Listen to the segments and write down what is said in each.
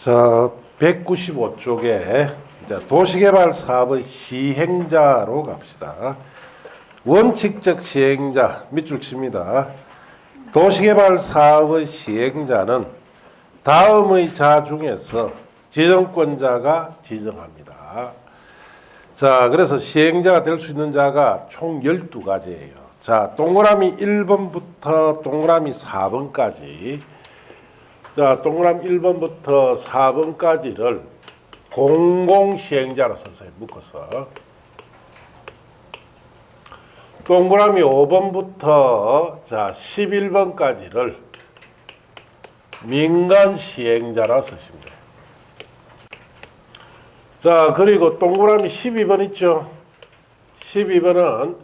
자, 195쪽에 도시개발 사업의 시행자로 갑시다. 원칙적 시행자 밑줄 칩니다. 도시개발 사업의 시행자는 다음의 자 중에서 지정권자가 지정합니다. 자, 그래서 시행자가 될 수 있는 자가 총 12가지예요. 자, 동그라미 1번부터 동그라미 4번까지. 자, 동그라미 1번부터 4번까지를 공공시행자로 썼어요. 묶어서. 동그라미 5번부터 자 11번까지를 민간시행자라 쓰시면 돼요. 자, 그리고 동그라미 12번 있죠? 12번은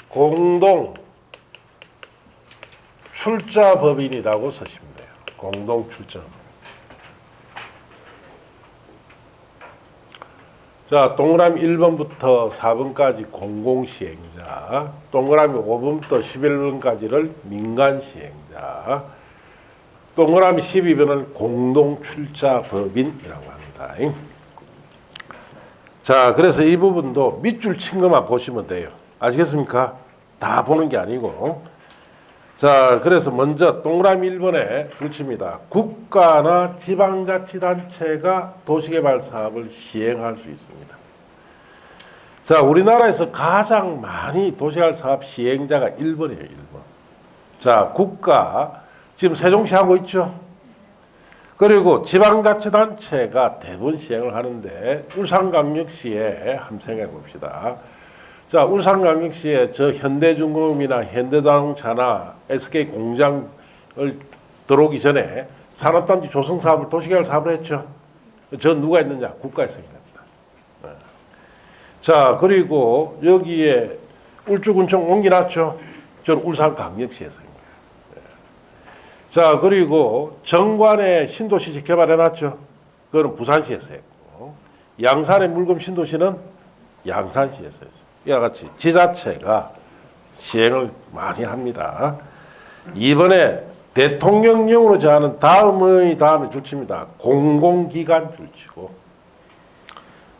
공동 출자법인이라고 쓰시면 돼요. 공동 출자법인. 자, 동그라미 1번부터 4번까지 공공시행자, 동그라미 5번부터 11번까지를 민간시행자, 동그라미 12번은 공동출자법인이라고 합니다. 자, 그래서 이 부분도 밑줄 친 것만 보시면 돼요. 아시겠습니까? 다 보는 게 아니고. 자, 그래서 먼저 동그라미 1번에 붙입니다. 국가나 지방자치단체가 도시개발 사업을 시행할 수 있습니다. 자, 우리나라에서 가장 많이 도시개발 사업 시행자가 1번이에요. 1번. 자, 국가 지금 세종시 하고 있죠. 그리고 지방자치단체가 대부분 시행을 하는데 울산광역시에 한번 생각해 봅시다. 자, 울산광역시에 저 현대중공업이나 현대자동차나 SK공장을 들어오기 전에 산업단지 조성 사업을 도시개발 사업을 했죠. 저 누가 했느냐? 국가에서 했습니다. 자, 그리고 여기에 울주군청 옮겨놨죠. 저는 울산광역시에서 했습니다. 자, 그리고 정관에 신도시 개발해놨죠. 그거는 부산시에서 했고, 양산의 물금 신도시는 양산시에서 했어요. 이와 같이 지자체가 시행을 많이 합니다. 이번에 대통령령으로 정하는 다음에 줄칩니다. 공공기관 줄치고.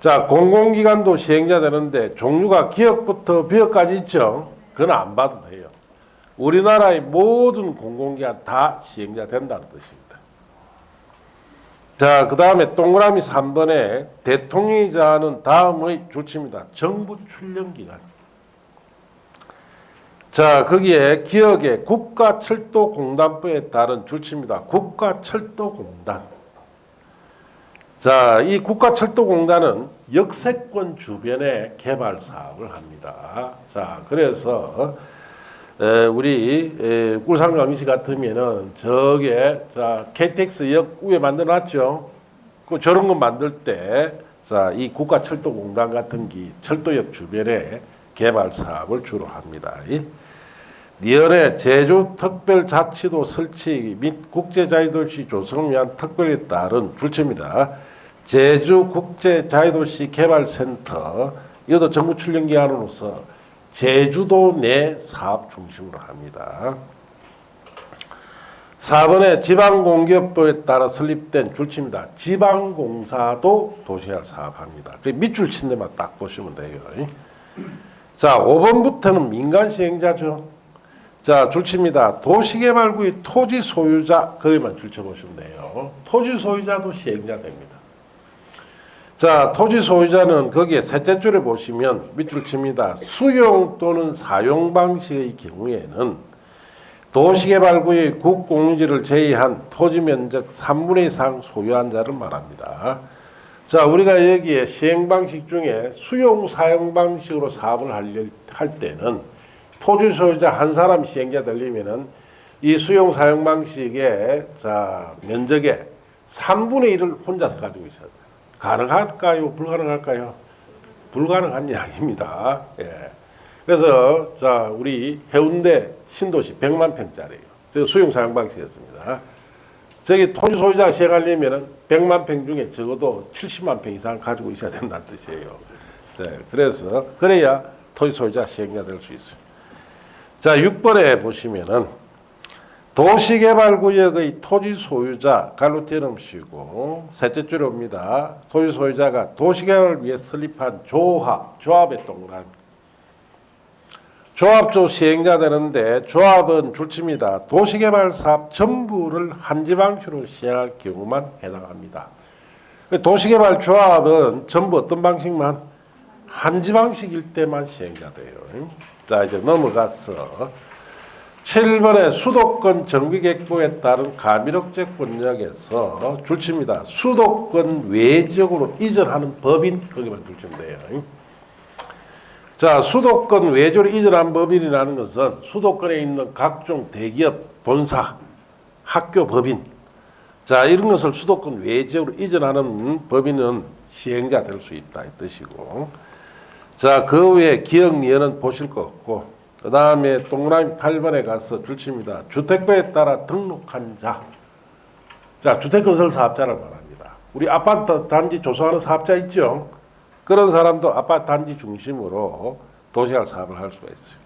자, 공공기관도 시행자 되는데 종류가 기업부터 비업까지 있죠. 그건 안 봐도 돼요. 우리나라의 모든 공공기관 다 시행자 된다는 뜻입니다. 자, 그 다음에 동그라미 3번에 대통령이 정하는 다음의 줄치입니다. 정부 출연기관. 자, 거기에 기억에 국가철도공단법에 따른 줄치입니다. 국가철도공단. 자, 이 국가철도공단은 역세권 주변에 개발 사업을 합니다. 자, 그래서 우리 울산광역시 같으면은 저게 자 KTX역 위에 만들어놨죠. 그 저런 거 만들 때 자 이 국가철도공단 같은 기 철도역 주변에 개발 사업을 주로 합니다. 니은의 제주특별자치도 설치 및 국제자유도시 조성을 위한 특별에 따른 줄치입니다. 제주국제자유도시 개발센터 이것도 정부 출연기관으로서 제주도 내 사업 중심으로 합니다. 4번에 지방공기업법에 따라 설립된 줄치입니다. 지방공사도 도시개발 사업합니다. 밑줄 친 데만 딱 보시면 돼요. 자, 5번부터는 민간시행자죠. 자, 줄치입니다. 도시개발구의 토지 소유자 거기만 줄쳐보시면 돼요. 토지 소유자도 시행자 됩니다. 자, 토지 소유자는 거기에 셋째 줄에 보시면 밑줄 칩니다. 수용 또는 사용 방식의 경우에는 도시개발구의 국공유지를 제외한 토지 면적 3분의 2 이상 소유한 자를 말합니다. 자, 우리가 여기에 시행 방식 중에 수용 사용 방식으로 사업을 할 때는 토지 소유자 한 사람 시행자 되려면은 이 수용 사용 방식의 자, 면적의 3분의 1을 혼자서 가지고 있어야 돼요. 가능할까요? 불가능할까요? 불가능한 이야기입니다. 예. 그래서 자, 우리 해운대 신도시 100만 평짜리예요. 저 수용 사용 방식이었습니다. 저기 토지 소유자가 시행하려면 100만 평 중에 적어도 70만 평 이상 가지고 있어야 된다는 뜻이에요. 자, 그래서 그래야 토지 소유자 시행자 될 수 있어요. 자, 6번에 보시면은 도시개발구역의 토지 소유자 갈로티름 씌고 셋째 줄에 옵니다. 토지 소유자가 도시개발을 위해 설립한 조합의 동그라미. 조합조 시행자 되는데 조합은 줄칩니다. 도시개발 사업 전부를 한 지방시로 시행할 경우만 해당합니다. 도시개발 조합은 전부 어떤 방식만? 한 지방식일 때만 시행자 돼요. 자, 이제 넘어가서 7번에 수도권 정비계획법에 따른 가미력제 권역에서 줄칩니다. 수도권 외지역으로 이전하는 법인 거기만 줄치면 돼요. 자, 수도권 외지역으로 이전한 법인이라는 것은 수도권에 있는 각종 대기업, 본사, 학교 법인, 자, 이런 것을 수도권 외지역으로 이전하는 법인은 시행자 될 수 있다 이 뜻이고, 자, 그 외에 기억리에는 보실 거 없고, 그 다음에 동그라미 8번에 가서 줄칩니다. 주택법에 따라 등록한 자. 자, 주택건설 사업자를 말합니다. 우리 아파트 단지 조성하는 사업자 있죠? 그런 사람도 아파트 단지 중심으로 도시개발 사업을 할 수가 있어요.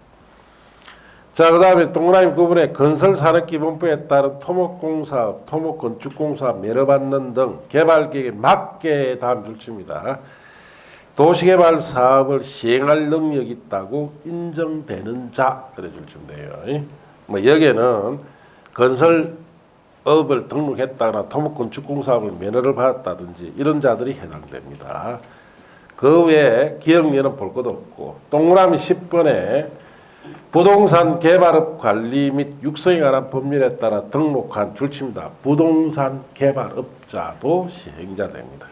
자, 그 다음에 동그라미 9번에 건설산업기본법에 따른 토목공사업, 토목건축공사업 매료받는 등 개발계획에 맞게 다음 줄칩니다. 도시개발 사업을 시행할 능력이 있다고 인정되는 자, 그래 주시면 돼요. 뭐 여기에는 건설업을 등록했다거나 토목건축공사업을 면허를 받았다든지 이런 자들이 해당됩니다. 그 외에 기억리에는 볼 것도 없고, 동그라미 10번에 부동산 개발업 관리 및 육성에 관한 법률에 따라 등록한 줄칩니다. 부동산 개발업자도 시행자 됩니다.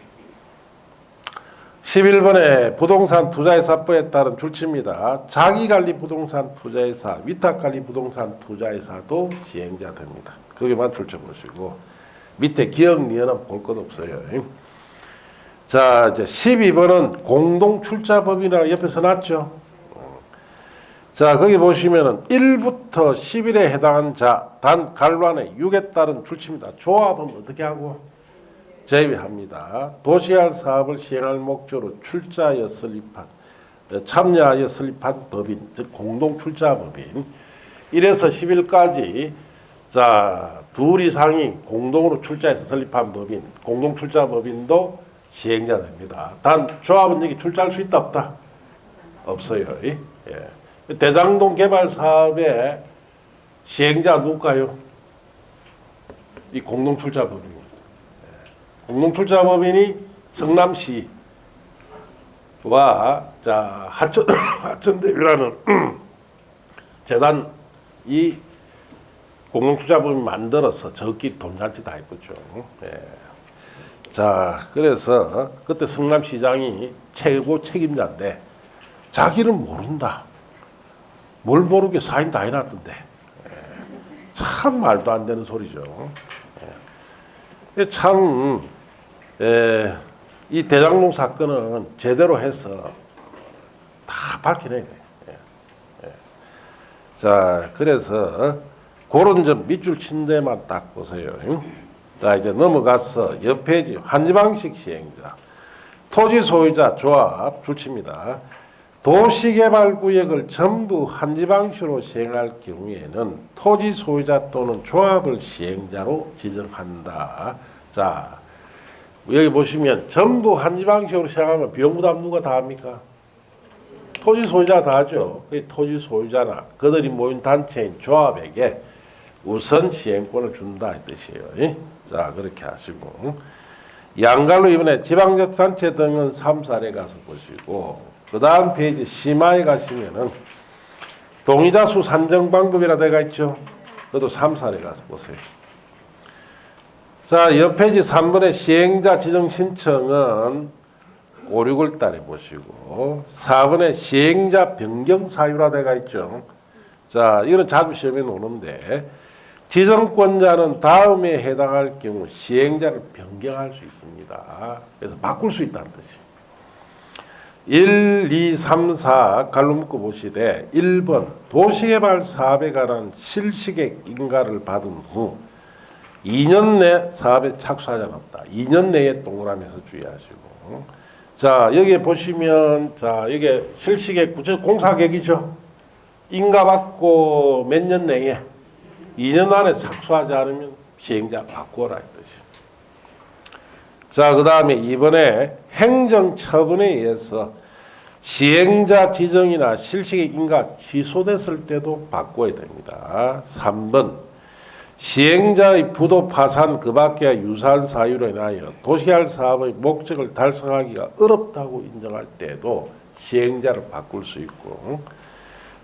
11번에 부동산 투자회사법에 따른 줄칩니다. 자기관리 부동산 투자회사, 위탁관리 부동산 투자회사도 시행자 됩니다. 거기만 줄쳐보시고 밑에 기억리에는 볼 것 없어요. 자, 이제 12번은 공동출자법이라고 옆에 써놨죠. 자, 거기 보시면은 1부터 11에 해당하는 자, 단 갈란의 6에 따른 줄칩니다. 조합은 어떻게 하고? 제외합니다. 도시개발 사업을 시행할 목적으로 출자하여 설립한, 참여하여 설립한 법인, 즉 공동출자법인 1에서 11까지 자, 둘 이상이 공동으로 출자해서 설립한 법인, 공동출자법인도 시행자 됩니다. 단 조합은 여기 출자할 수 있다 없다? 없어요. 예. 대장동 개발 사업의 시행자 누굴까요? 이 공동출자법인. 공동출자법인이 성남시와 자 하천대유라는 재단 이 공동출자법인 만들어서 저끼리 돈잔치 다 했겠죠. 예. 자, 그래서 그때 성남시장이 최고 책임자인데 자기는 모른다. 뭘 모르게 사인 다 해놨던데. 예. 참 말도 안 되는 소리죠. 예. 참 이 대장동 사건은 제대로 해서 다 밝혀내야 돼. 자, 그래서 그런 점 밑줄 친 데만 딱 보세요. 자, 이제 넘어가서 옆 페이지 한지방식 시행자, 토지 소유자 조합 줄칩니다. 도시개발구역을 전부 한지방식으로 시행할 경우에는 토지 소유자 또는 조합을 시행자로 지정한다. 자, 여기 보시면 전부 한지방식으로 시행하면 비용 부담 누가 다 합니까? 토지 소유자가 다 하죠. 토지 소유자나 그들이 모인 단체인 조합에게 우선 시행권을 준다 이 뜻이에요. 자, 그렇게 하시고 양갈로 이번에 지방자치단체 등은 3사례 가서 보시고 그 다음 페이지 심화에 가시면은 동의자수 산정 방법이라 되어 있죠. 그것도 3사례 가서 보세요. 자, 옆 페이지 3번의 시행자 지정 신청은 5, 6월 달에 보시고 4번에 시행자 변경 사유라 되어 있죠. 자, 이거는 자주 시험에 오는데 지정권자는 다음에 해당할 경우 시행자를 변경할 수 있습니다. 그래서 바꿀 수 있다는 뜻이에요. 1, 2, 3, 4 갈로 묶어 보시되 1번 도시개발 사업에 관한 실시계획 인가를 받은 후 2년 내 사업에 착수하지 않았다. 2년 내에 동그라미에서 주의하시고 자, 여기 보시면 자, 이게 실시계획 공사계획이죠. 인가 받고 몇 년 내에 2년 안에 착수하지 않으면 시행자 바꾸어라 이 뜻이에요. 자, 그 다음에 이번에 행정처분에 의해서 시행자 지정이나 실시의 인가 취소됐을 때도 바꿔야 됩니다. 3번 시행자의 부도 파산 그 밖의 유사한 사유로 인하여 도시개발 사업의 목적을 달성하기가 어렵다고 인정할 때도 시행자를 바꿀 수 있고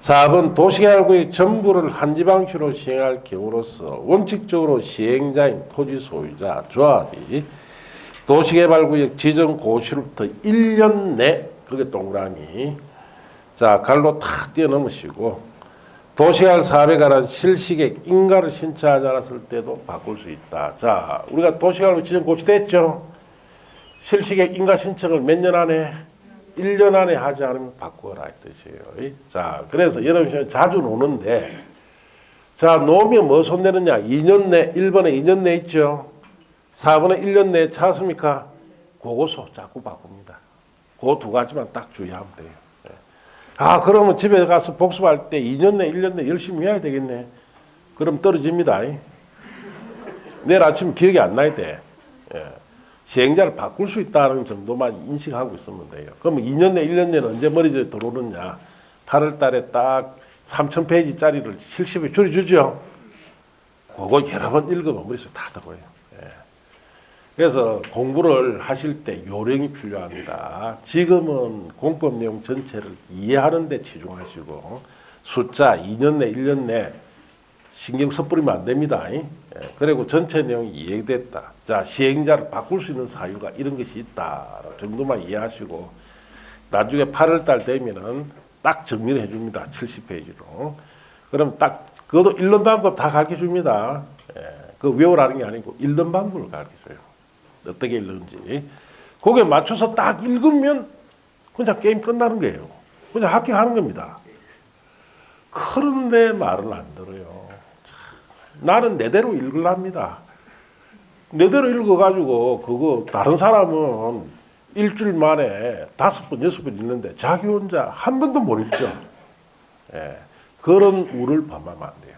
4번 도시개발구의 전부를 한 지방시로 시행할 경우로서 원칙적으로 시행자인 토지 소유자, 조합이 도시개발구역 지정 고시로부터 1년 내 그게 동그라미 자 갈로 탁 뛰어넘으시고 도시개발 사업에 관한 실시계획 인가를 신청하지 않았을 때도 바꿀 수 있다. 자 우리가 도시개발구 지정 고시됐죠. 실시계획 인가 신청을 몇 년 안에 1년 안에 하지 않으면 바꾸어라 이 뜻이에요. 자 그래서 여러분 자주 노는데 자 놓으면 뭐 손대느냐 2년 내 1번에 2년 내 있죠. 4번에 1년 내에 찾았습니까? 그거서 자꾸 바꿉니다. 그 두 가지만 딱 주의하면 돼요. 아 그러면 집에 가서 복습할 때 2년 내 1년 내 열심히 해야 되겠네. 그럼 떨어집니다. 내일 아침 기억이 안 나야 돼. 시행자를 바꿀 수 있다는 정도만 인식하고 있으면 돼요. 그러면 2년 내 1년 내는 언제 머리에 들어오느냐. 8월 달에 딱 3,000페이지짜리를 70에 줄여주죠. 그거 여러 번 읽으면 머릿속에 다 들어와요. 그래서 공부를 하실 때 요령이 필요합니다. 지금은 공법 내용 전체를 이해하는 데 치중하시고 숫자 2년 내 1년 내 신경 섣부리면 안 됩니다. 그리고 전체 내용이 이해됐다. 자 시행자를 바꿀 수 있는 사유가 이런 것이 있다 정도만 이해하시고 나중에 8월 달 되면은 딱 정리를 해줍니다. 70페이지로. 그럼 딱 그것도 읽는 방법 다 가르쳐 줍니다. 그 외우라는 게 아니고 읽는 방법을 가르쳐 줘요. 어떻게 읽는지. 거기에 맞춰서 딱 읽으면 그냥 게임 끝나는 거예요. 그냥 합격하는 겁니다. 그런데 말을 안 들어요. 나는 내대로 읽으랍니다. 내대로 읽어가지고 그거 다른 사람은 일주일 만에 5번, 6번 읽는데 자기 혼자 한 번도 못 읽죠. 그런 우를 범하면 안 돼요.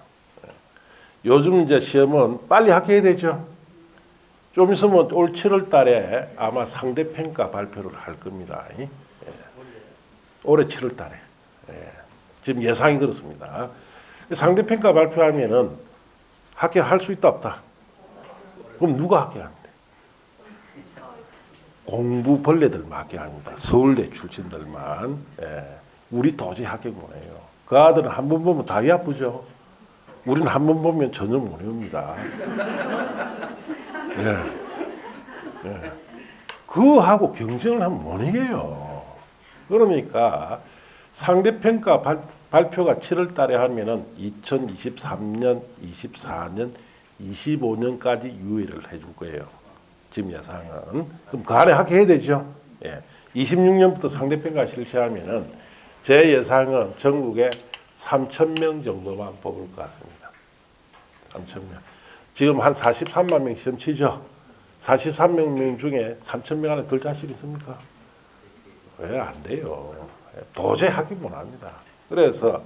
요즘 이제 시험은 빨리 합격해야 되죠. 좀 있으면 올 7월 달에 아마 상대평가 발표를 할 겁니다. 올해 7월 달에. 지금 예상이 그렇습니다. 상대평가 발표하면은 합격할 수 있다 없다? 그럼 누가 합격하는데? 공부 벌레들만 합격합니다. 서울대 출신들만. 우리 도저히 합격 못해요. 그 아들은 한 번 보면 다리 아프죠? 우리는 한 번 보면 전혀 못 외웁니다. 그하고 경쟁을 하면 못 이겨요. 그러니까 상대평가 발표가 7월 달에 하면은 2023년, 24년, 25년까지 유예를 해줄 거예요. 지금 예상은. 그럼 그 안에 합격해야 되죠. 26년부터 상대평가 실시하면은 제 예상은 전국에 3,000명 정도만 뽑을 것 같습니다. 3,000명. 지금 한 43만 명 시험 치죠. 43만 명 중에 3,000명 안에 들 자신 있습니까? 왜 안 돼요? 도저히 합격 못 합니다. 그래서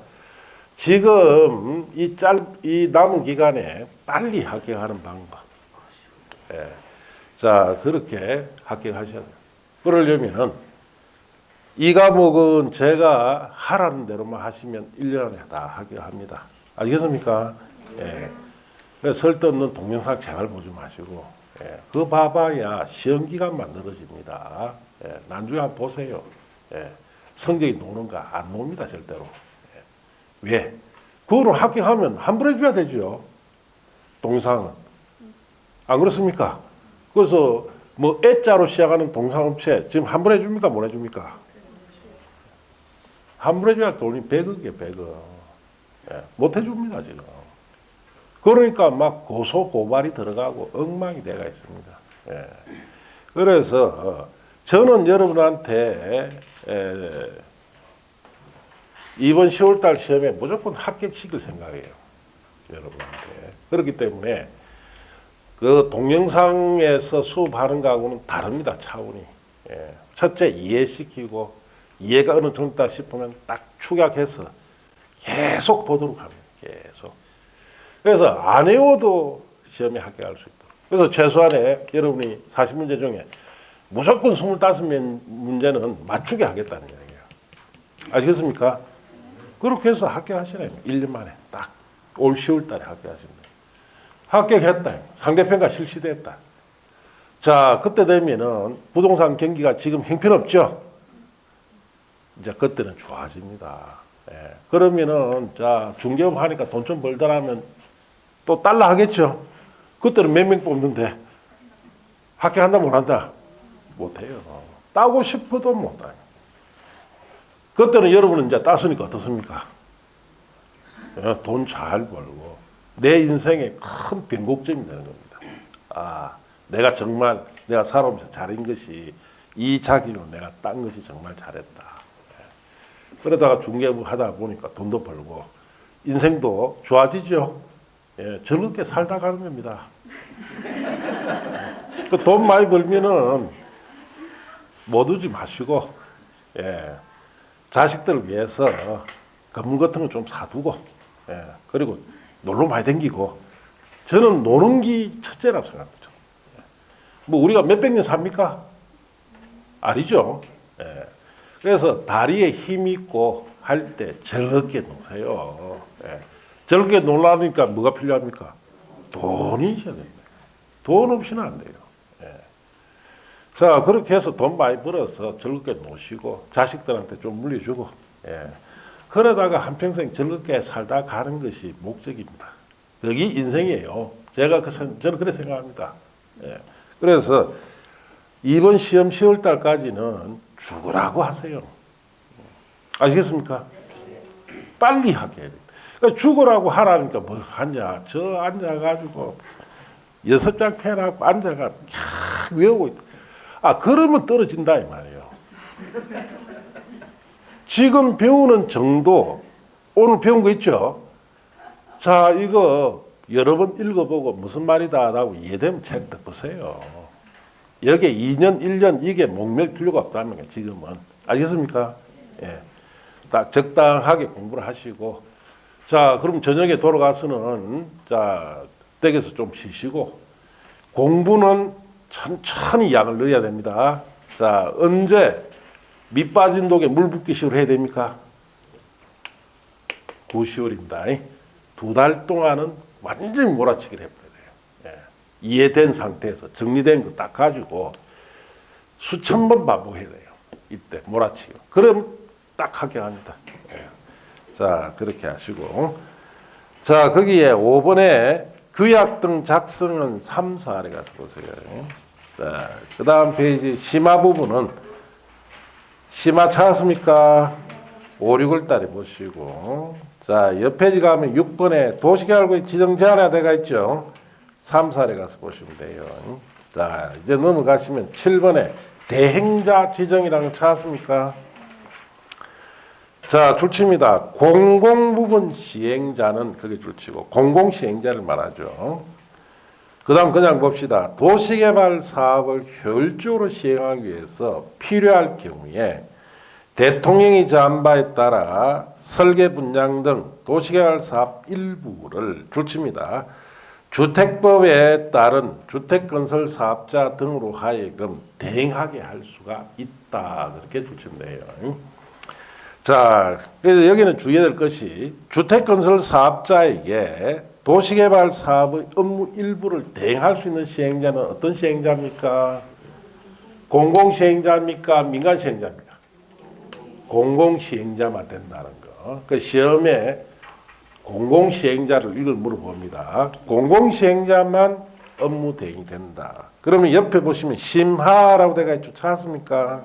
지금 이 남은 기간에 빨리 합격하는 방법. 자, 그렇게 합격하셔야 돼요. 그러려면은 이 과목은 제가 하라는 대로만 하시면 1년 안에 다 합격합니다. 알겠습니까? 그래서 쓸데없는 동영상 제발 보지 마시고, 그거 봐봐야 시험 기간만 늘어집니다. 나중에 한번 보세요. 성적이 노는가? 안 놉니다, 절대로. 왜? 그거를 합격하면 환불해줘야 되죠. 동영상은. 안 그렇습니까? 그래서 뭐 애자로 시작하는 동영상업체 지금 환불해줍니까? 못 해줍니까? 환불해줘야 돈이 100억이에요, 100억. 못 해줍니다, 지금. 그러니까 막 고소, 고발이 들어가고 엉망이 돼가 있습니다. 그래서 저는 여러분한테 이번 10월달 시험에 무조건 합격시킬 생각이에요. 여러분한테. 그렇기 때문에 그 동영상에서 수업하는 거하고는 다릅니다. 차원이. 첫째 이해시키고 이해가 어느 정도다 싶으면 딱 축약해서 계속 보도록 합니다. 계속. 그래서 안 외워도 시험에 합격할 수 있도록. 그래서 최소한에 여러분이 40문제 중에 무조건 25문제는 맞추게 하겠다는 이야기예요. 아시겠습니까? 그렇게 해서 합격하시라요. 1년 만에 딱 올 10월 달에 합격하시면 돼요. 합격했다. 상대평가 실시됐다. 자, 그때 되면은 부동산 경기가 지금 형편없죠? 이제 그때는 좋아집니다. 예. 그러면은, 자, 중개업 하니까 돈 좀 벌더라면 또 달라 하겠죠? 그때는 몇 명 뽑는데 합격한다, 못 한다? 못 해요. 따고 싶어도 못 따요. 그때는 여러분은 이제 땄으니까 어떻습니까? 예, 돈 잘 벌고 내 인생의 큰 변곡점이 되는 겁니다. 아, 내가 정말 내가 살아오면서 잘한 것이 이 자기로 내가 딴 것이 정말 잘했다. 예. 그러다가 중개업 하다 보니까 돈도 벌고 인생도 좋아지죠. 예, 즐겁게 살다 가는 겁니다. 그 돈 많이 벌면은 못 오지 마시고, 예, 자식들을 위해서 건물 같은 거 좀 사두고, 예, 그리고 놀러 많이 다니고, 저는 노는 게 첫째라고 생각합니다. 뭐 우리가 몇백 년 삽니까? 아니죠. 예. 그래서 다리에 힘 있고 할 때 즐겁게 노세요. 예. 즐겁게 놀라니까 뭐가 필요합니까? 돈이 있어야 됩니다. 돈 없이는 안 돼요. 예. 자, 그렇게 해서 돈 많이 벌어서 즐겁게 노시고 자식들한테 좀 물려주고, 예. 그러다가 한평생 즐겁게 살다 가는 것이 목적입니다. 그게 인생이에요. 저는 그렇게 생각합니다. 예. 그래서 이번 시험 10월 달까지는 죽으라고 하세요. 아시겠습니까? 빨리 합격해야 돼요. 그러니까 죽으라고 하라니까 뭐 하냐. 저 앉아가지고 6장 펴놓고 앉아가 외우고 있다. 아, 그러면 떨어진다 이 말이에요. 지금 배우는 정도, 오늘 배운 거 있죠? 자, 이거 여러 번 읽어보고 무슨 말이다 라고 이해되면 책 덮으세요. 여기에 2년, 1년 이게 목맬 필요가 없다는 거예요, 지금은. 알겠습니까? 예. 딱 적당하게 공부를 하시고, 자, 그럼 저녁에 돌아가서는, 자, 댁에서 좀 쉬시고, 공부는 천천히 약을 넣어야 됩니다. 자, 언제 밑 빠진 독에 물 붓기 식으로 해야 됩니까? 9시월입니다. 2달 동안은 완전히 몰아치기를 해버려야 돼요. 예. 이해된 상태에서 정리된 거 딱 가지고 수천 번 반복해야 돼요. 이때 몰아치기. 그럼 딱 합격합니다. 예. 자, 그렇게 하시고. 자, 거기에 5번에 규약 등 작성은 3, 4를 가서 보세요. 자, 그 다음 페이지 심화 부분은 심화 찾았습니까? 5, 6월 달에 보시고. 자, 옆 페이지 가면 6번에 도시개발구역 지정 제한화되어 있죠. 3, 4에 가서 보시면 돼요. 자, 이제 넘어가시면 7번에 대행자 지정이라는 거 찾았습니까? 자, 줄칩니다. 공공부분 시행자는 그게 줄치고 공공시행자를 말하죠. 그 다음 그냥 봅시다. 도시개발 사업을 효율적으로 시행하기 위해서 필요할 경우에 대통령이 정한 바에 따라 설계 분양 등 도시개발 사업 일부를 줄칩니다. 주택법에 따른 주택건설 사업자 등으로 하여금 대행하게 할 수가 있다. 그렇게 줄치면 돼요. 자, 그래서 여기는 주의해야 될 것이 주택건설 사업자에게 도시개발 사업의 업무 일부를 대행할 수 있는 시행자는 어떤 시행자입니까? 공공시행자입니까? 민간시행자입니까? 공공시행자만 된다는 거. 그 시험에 공공시행자를 이걸 물어봅니다. 공공시행자만 업무 대행이 된다. 그러면 옆에 보시면 심하라고 되어 있죠. 찾았습니까?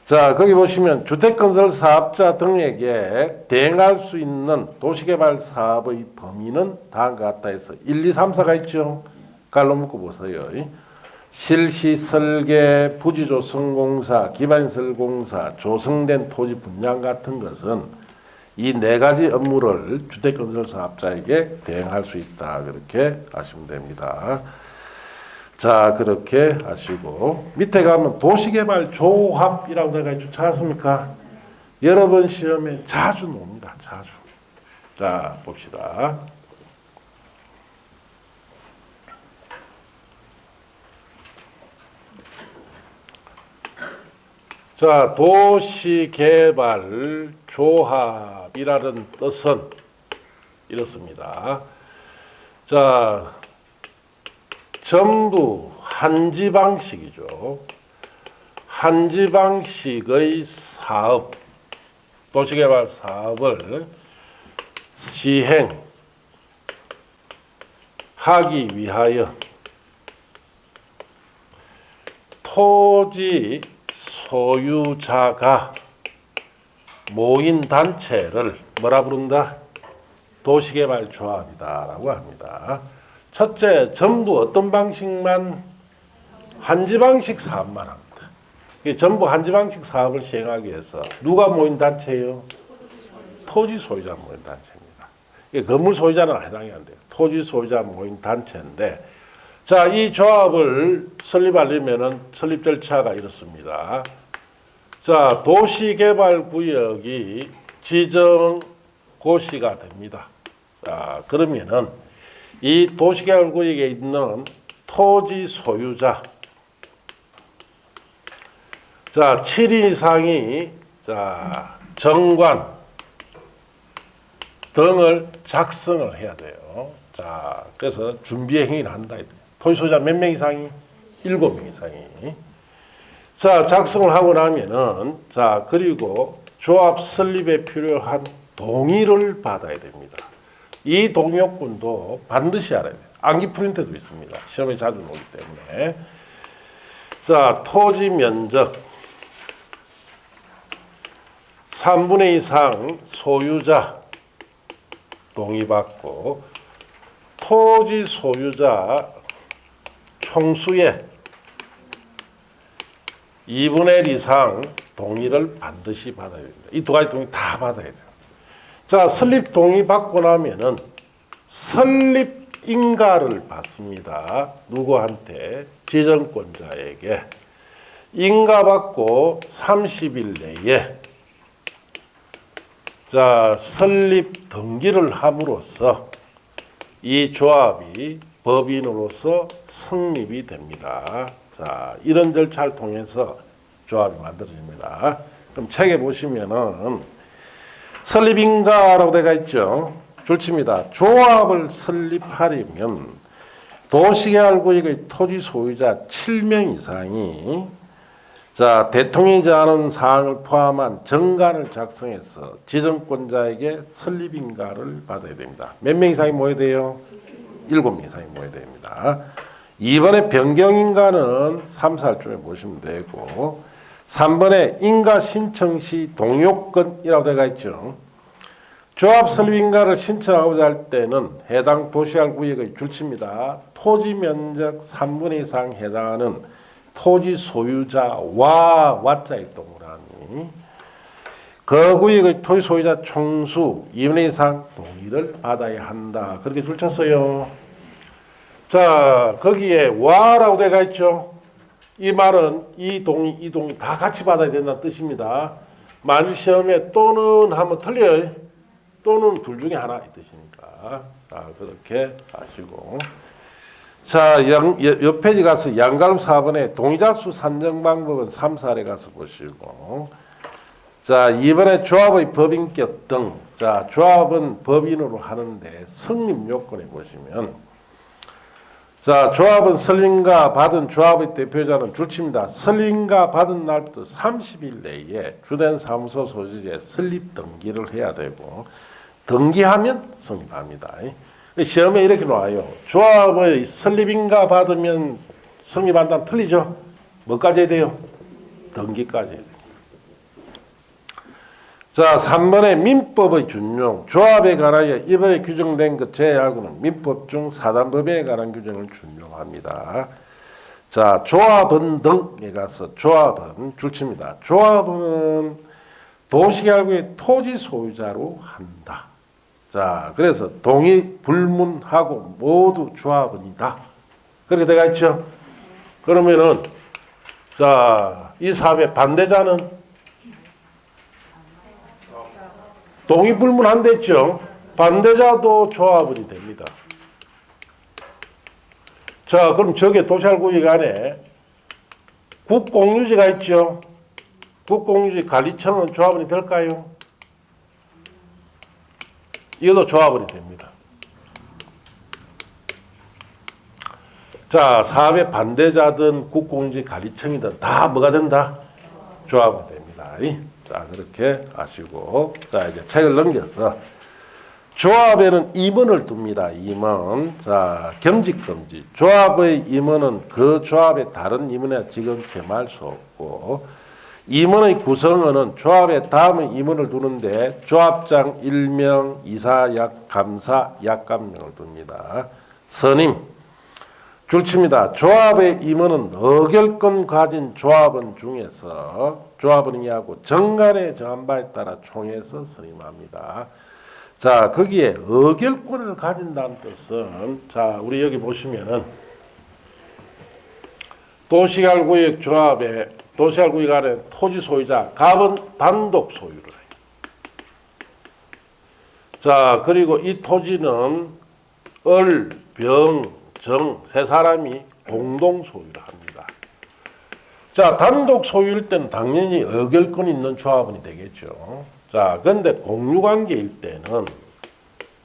자, 거기 보시면 주택건설 사업자 등에게 대행할 수 있는 도시개발 사업의 범위는 다음과 같다 해서 1, 2, 3, 4가 있죠. 갈로 묶어 보세요. 실시 설계, 부지 조성공사, 기반시설 공사, 조성된 토지 분양 같은 것은 이 네 가지 업무를 주택건설 사업자에게 대행할 수 있다. 그렇게 하시면 됩니다. 자, 그렇게 하시고 밑에 가면 도시개발 조합이라고 내가 있죠. 찾았습니까? 여러 번 시험에 자주 나옵니다. 자주. 자, 봅시다. 자, 도시개발 조합이라는 뜻은 이렇습니다. 자, 전부 한지방식이죠. 한지방식의 사업, 도시개발 사업을 시행하기 위하여 토지 소유자가 모인 단체를 뭐라 부른다? 도시개발조합이다라고 합니다. 첫째, 전부 어떤 방식만? 한지방식 사업만 합니다. 전부 한지방식 사업을 시행하기 위해서 누가 모인 단체예요? 토지 소유자 모인 단체입니다. 건물 소유자는 해당이 안 돼요. 토지 소유자 모인 단체인데, 자, 이 조합을 설립하려면은 설립 절차가 이렇습니다. 자, 도시개발구역이 지정고시가 됩니다. 자, 그러면은 이 도시개발구역에 있는 토지 소유자, 자, 7인 이상이 자, 정관 등을 작성을 해야 돼요. 자, 그래서 준비의 행위를 한다. 토지 소유자 몇 명 이상이? 7명 이상이. 자, 작성을 하고 나면은, 자, 그리고 조합 설립에 필요한 동의를 받아야 됩니다. 이 동의요건도 반드시 알아야 돼요. 암기 프린트도 있습니다. 시험에 자주 나오기 때문에. 자, 토지 면적 3분의 2 이상 소유자 동의받고, 토지 소유자 총수의 2분의 1 이상 동의를 반드시 받아야 됩니다. 이 두 가지 동의 다 받아야 돼요. 자, 설립 동의 받고 나면은 설립 인가를 받습니다. 누구한테? 지정권자에게. 인가 받고 30일 내에 자, 설립 등기를 함으로써 이 조합이 법인으로서 성립이 됩니다. 자, 이런 절차를 통해서 조합이 만들어집니다. 그럼 책에 보시면은 설립인가라고 되어 있죠. 줄칩니다. 조합을 설립하려면 도시개발구역의 토지 소유자 7명 이상이 자, 대통령이지 않은 사항을 포함한 정관을 작성해서 지정권자에게 설립인가를 받아야 됩니다. 몇 명 이상이 모여야 돼요? 7명 이상이 모여야 됩니다. 이번에 변경인가는 3, 4일쯤에 보시면 되고, 3번에 인가 신청 시 동요건이라고 되어 있죠. 조합 설립인가를 신청하고자 할 때는 해당 도시개발구역의 줄칩니다. 토지 면적 3분의 2 이상 해당하는 토지 소유자와 와자의 동그라미, 그 구역의 토지 소유자 총수 2분의 2 이상 동의를 받아야 한다. 그렇게 줄쳤어요. 자, 거기에 와라고 되어 있죠. 이 말은 이 동의 다 같이 받아야 된다는 뜻입니다. 만일 시험에 또는 하면 틀려요. 또는 둘 중에 하나 이 뜻이니까. 자, 그렇게 아시고. 자, 옆 페이지 가서 양가름 4번에 동의자 수 산정 방법은 3, 4에 가서 보시고. 자, 이번에 조합의 법인격 등. 자, 조합은 법인으로 하는데 성립 요건에 보시면. 자, 조합은 설립인가 받은 조합의 대표자는 줄칩니다. 설립인가 받은 날부터 30일 내에 주된 사무소 소지지에 설립 등기를 해야 되고, 등기하면 성립합니다. 시험에 이렇게 나와요. 조합의 설립인가 받으면 성립한다면 틀리죠? 뭐까지 해야 돼요? 등기까지 해야 돼요. 자, 3번에 민법의 준용. 조합에 관하여 이 법에 규정된 것 제외하고는 민법 중 사단법인에 관한 규정을 준용합니다. 자, 조합은 등에 가서 조합은 줄칩니다. 조합은 도시개발구의 토지 소유자로 한다. 자, 그래서 동의 불문하고 모두 조합원이다. 그렇게 되어 있죠. 그러면은 자, 이 사업의 반대자는 동의 불문한댔죠. 반대자도 조합원이 됩니다. 자, 그럼 저게 도시개발구역 안에 국공유지가 있죠. 국공유지 관리청은 조합원이 될까요? 이것도 조합원이 됩니다. 자, 사업의 반대자든 국공유지 관리청이든 다 뭐가 된다? 조합원이 됩니다. 자, 그렇게 아시고, 자, 이제 책을 넘겨서 조합에는 임원을 둡니다. 임원. 자, 겸직금지. 조합의 임원은 그 조합의 다른 임원에 지금 겸할 수 없고, 임원의 구성원은 조합의 다음의 임원을 두는데 조합장 1명, 이사, 감사, 약감명을 둡니다. 선임. 줄칩니다. 조합의 임원은 의결권 가진 조합원 중에서 조합원이 하고 정관에 정한 바에 따라 총회에서 선임합니다. 자, 거기에 의결권을 가진다는 뜻은, 자, 우리 여기 보시면은 도시개발구역 조합에 도시개발구역 안에 토지 소유자 갑은 단독 소유를 해요. 자, 그리고 이 토지는 을, 병, 정 세 사람이 공동 소유를 합니다. 자, 단독 소유일 때는 당연히 의결권 있는 조합원이 되겠죠. 자, 근데 공유관계일 때는,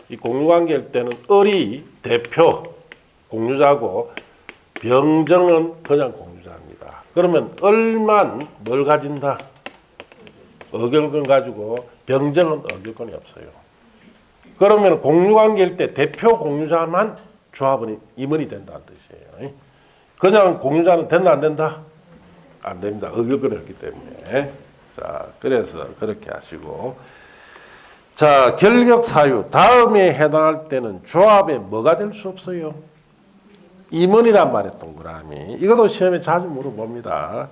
이 공유관계일 때는 을이 대표 공유자고 병정은 그냥 공유자입니다. 그러면 을만 뭘 가진다? 의결권 가지고 병정은 의결권이 없어요. 그러면 공유관계일 때 대표 공유자만 조합원이 임원이 된다는 뜻이에요. 그냥 공유자는 된다 안 된다? 안 됩니다. 의결권이 없기 때문에. 자, 그래서 그렇게 하시고, 자, 결격 사유 다음에 해당할 때는 조합에 뭐가 될 수 없어요? 임원이란 말에 동그라미. 이것도 시험에 자주 물어봅니다.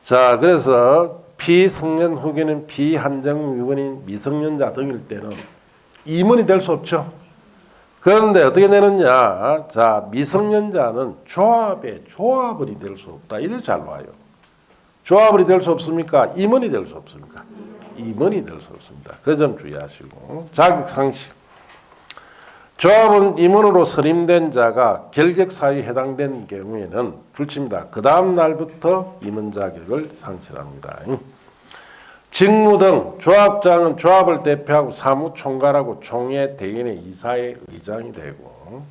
자, 그래서 피성년 후기는 비한정 유건인 미성년자 등일 때는 임원이 될 수 없죠. 그런데 어떻게 되느냐? 자, 미성년자는 조합의 조합원이 될 수 없다. 이를 잘 봐요. 조합원이 될 수 없습니까? 임원이 될 수 없습니까? 임원이 될 수 없습니다. 그 점 주의하시고. 자격상식. 조합원 임원으로 선임된 자가 결격 사유에 해당된 경우에는 줄칩니다. 그 다음 날부터 임원 자격을 상실합니다. 직무 등 조합장은 조합을 대표하고 사무총괄하고 총회 대의원의 이사의 의장이 되고,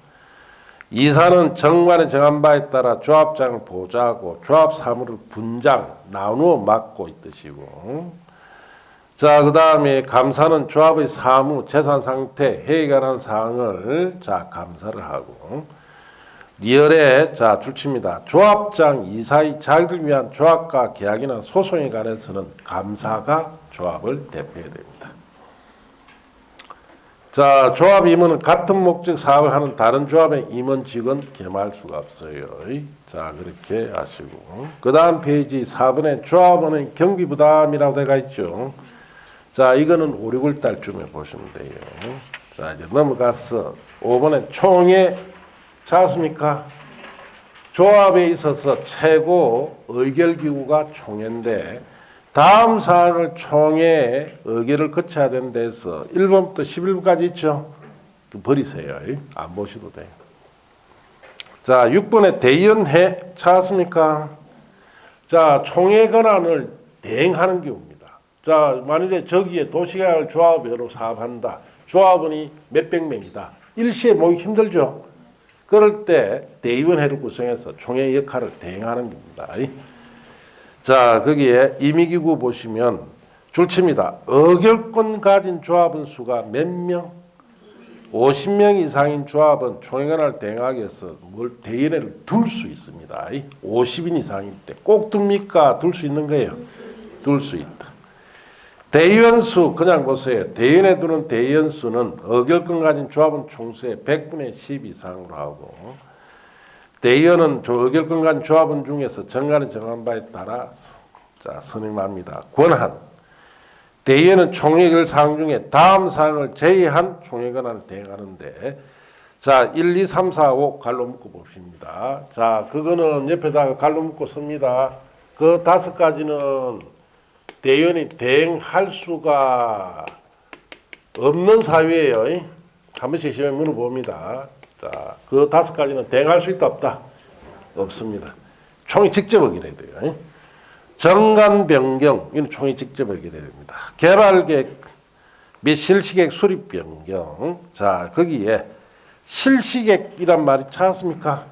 이사는 정관에 정한 바에 따라 조합장을 보좌하고 조합 사무를 분장, 나누어 맡고 있듯이고, 자, 그 다음에 감사는 조합의 사무, 재산 상태, 회의에 관한 사항을 자 감사를 하고, 리얼에 자 줄칩니다. 조합장 이사의 자격을 위한 조합과 계약이나 소송에 관해서는 감사가 조합을 대표해야 됩니다. 자, 조합 임원은 같은 목적 사업을 하는 다른 조합의 임원직은 겸할 수가 없어요. 자, 그렇게 하시고, 그 다음 페이지 4번에 조합원의 경비부담이라고 되어 있죠. 자, 이거는 5, 6월 달쯤에 보시면 돼요. 자, 이제 넘어가서 5번에 총회 찾았습니까? 조합에 있어서 최고 의결기구가 총회인데 다음 사항을 총회 의결을 거쳐야 되는 데서 1번부터 11번까지 있죠? 버리세요. 안 보셔도 돼요. 자, 6번에 대의원회 찾았습니까? 자, 총회 권한을 대행하는 경우입니다. 자, 만일에 저기에 도시개발 조합으로 사업한다. 조합원이 몇백 명이다. 일시에 모이기 힘들죠? 그럴 때 대의원회를 구성해서 총회 역할을 대행하는 겁니다. 자, 거기에 임의기구 보시면 줄칩니다. 의결권 가진 조합원 수가 몇 명? 50명 이상인 조합은 총회 권한을 대행하기 위해서 대의원회를 둘 수 있습니다. 50인 이상일 때 꼭 둡니까? 둘 수 있는 거예요. 둘 수 있다. 대의원 수 그냥 보세요. 대의원에 두는 대의원 수는 의결권 가진 조합원 총수의 100분의 10 이상으로 하고, 대의원은 의결권 가진 조합원 중에서 정관에 정한 바에 따라 자 선임합니다. 권한. 대의원은 총회결 사항 중에 다음 사항을 제외한 총회 권한을 대행하는데, 자 1, 2, 3, 4, 5 갈로 묶어 봅시다. 자, 그거는 옆에다가 갈로 묶고 씁니다. 그 5가지는 대의원이 대행할 수가 없는 사유예요. 한 번씩 시험에 물어봅니다. 자, 그 5가지는 대행할 수 있다 없다? 없습니다. 총이 직접 의결해야 돼요. 정관 변경 이는 총회 직접 의결해야 됩니다. 개발 계획 및 실시계획 수립 변경. 자, 거기에 실시계획이란 말이 찾았습니까?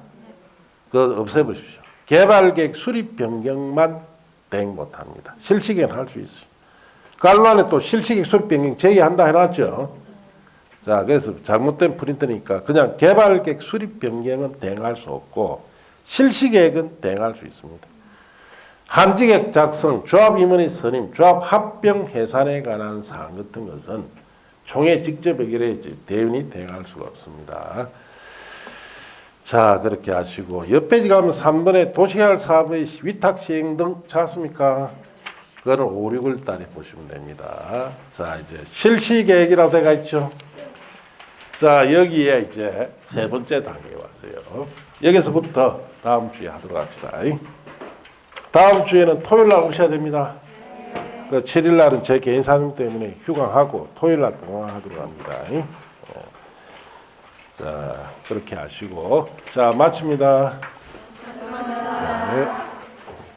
그거 없애보십시오. 개발 계획 수립 변경만 대행 못합니다. 실시계획은 할 수 있어요. 깔란에 또 실시계획 수립 변경 제기한다 해놨죠. 자, 그래서 잘못된 프린트니까 그냥 개발 계획 수립 변경은 대행할 수 없고 실시계획은 대행할 수 있습니다. 한지계획 작성, 조합 임원의 선임, 조합 합병 해산에 관한 사항 같은 것은 총회 직접 의결해야지 대의원이 대행할 수가 없습니다. 자, 그렇게 하시고 옆 페이지 가면 3번에 도시개발 사업의 위탁 시행 등 찾았습니까? 그거는 5, 6월 달에 보시면 됩니다. 자, 이제 실시계획이라고 되어 있죠. 자, 여기에 이제 세 번째 단계에 왔어요. 여기서부터 다음 주에 하도록 합시다. 다음 주에는 토요일 날 오셔야 됩니다. 그 7일 날은 제 개인 사정 때문에 휴강하고 토요일 날 동행하도록 합니다. 자, 그렇게 하시고 자, 마칩니다. 네.